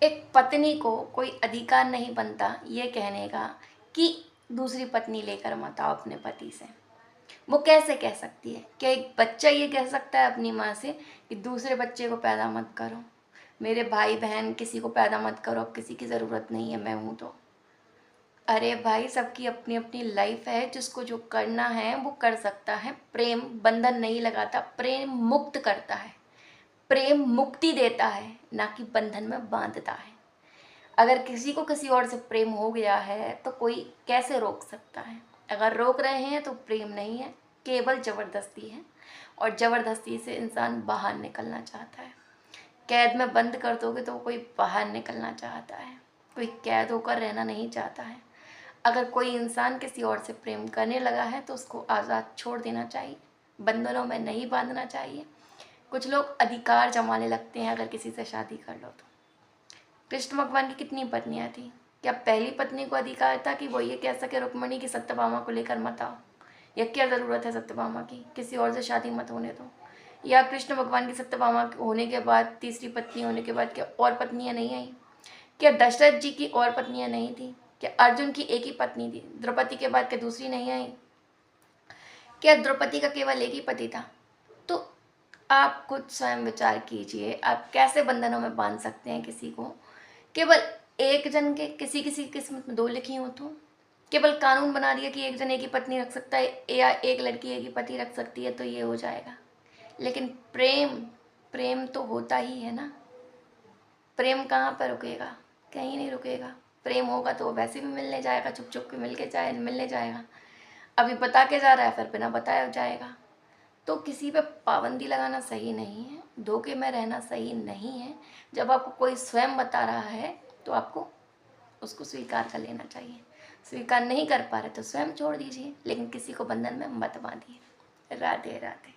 एक पत्नी को कोई अधिकार नहीं बनता ये कहने का कि दूसरी पत्नी लेकर मत आओ अपने पति से। वो कैसे कह सकती है? क्या एक बच्चा ये कह सकता है अपनी माँ से कि दूसरे बच्चे को पैदा मत करो, मेरे भाई बहन किसी को पैदा मत करो, अब किसी की ज़रूरत नहीं है, मैं हूँ तो। अरे भाई, सबकी अपनी अपनी लाइफ है, जिसको जो करना है वो कर सकता है। प्रेम बंधन नहीं लगाता, प्रेम मुक्त करता है, प्रेम मुक्ति देता है, ना कि बंधन में बांधता है। अगर किसी को किसी और से प्रेम हो गया है तो कोई कैसे रोक सकता है? अगर रोक रहे हैं तो प्रेम नहीं है, केवल ज़बरदस्ती है। और ज़बरदस्ती से इंसान बाहर निकलना चाहता है। कैद में बंद कर दोगे तो कोई बाहर निकलना चाहता है, कोई कैद होकर रहना नहीं चाहता है। अगर कोई इंसान किसी और से प्रेम करने लगा है तो उसको आज़ाद छोड़ देना चाहिए, बंधनों में नहीं बांधना चाहिए। कुछ लोग अधिकार जमाने लगते हैं अगर किसी से शादी कर लो तो। कृष्ण भगवान की कितनी पत्नियां थी? क्या पहली पत्नी को अधिकार था कि वो ये कह सके रुक्मणी की सत्यभामा को लेकर मत आओ? या क्या ज़रूरत है सत्यभामा की, किसी और से शादी मत होने दो? या कृष्ण भगवान की सत्यभामा होने के बाद, तीसरी पत्नी होने के बाद, क्या और पत्नियां नहीं आई? क्या दशरथ जी की और पत्नियां नहीं थी? क्या अर्जुन की एक ही पत्नी थी? द्रौपदी के बाद क्या दूसरी नहीं आई? क्या द्रौपदी का केवल एक ही पति था? तो आप खुद स्वयं विचार कीजिए, आप कैसे बंधनों में बांध सकते हैं किसी को? केवल एक जन के, किसी किसी की किस्मत में दो लिखी हो तो? केवल कानून बना दिया कि एक जन एक ही पत्नी रख सकता है या एक लड़की एक ही पति रख सकती है तो ये हो जाएगा। लेकिन प्रेम, प्रेम तो होता ही है ना। प्रेम कहाँ पर रुकेगा? कहीं नहीं रुकेगा। प्रेम होगा तो वो वैसे भी मिलने जाएगा, छुप छुप के मिलने जाएगा। अभी बता के जा रहा है, फिर बिना बताया जाएगा। तो किसी पे पाबंदी लगाना सही नहीं है, धोखे में रहना सही नहीं है। जब आपको कोई स्वयं बता रहा है तो आपको उसको स्वीकार कर लेना चाहिए। स्वीकार नहीं कर पा रहे तो स्वयं छोड़ दीजिए, लेकिन किसी को बंधन में मत बांधिए। राधे राधे।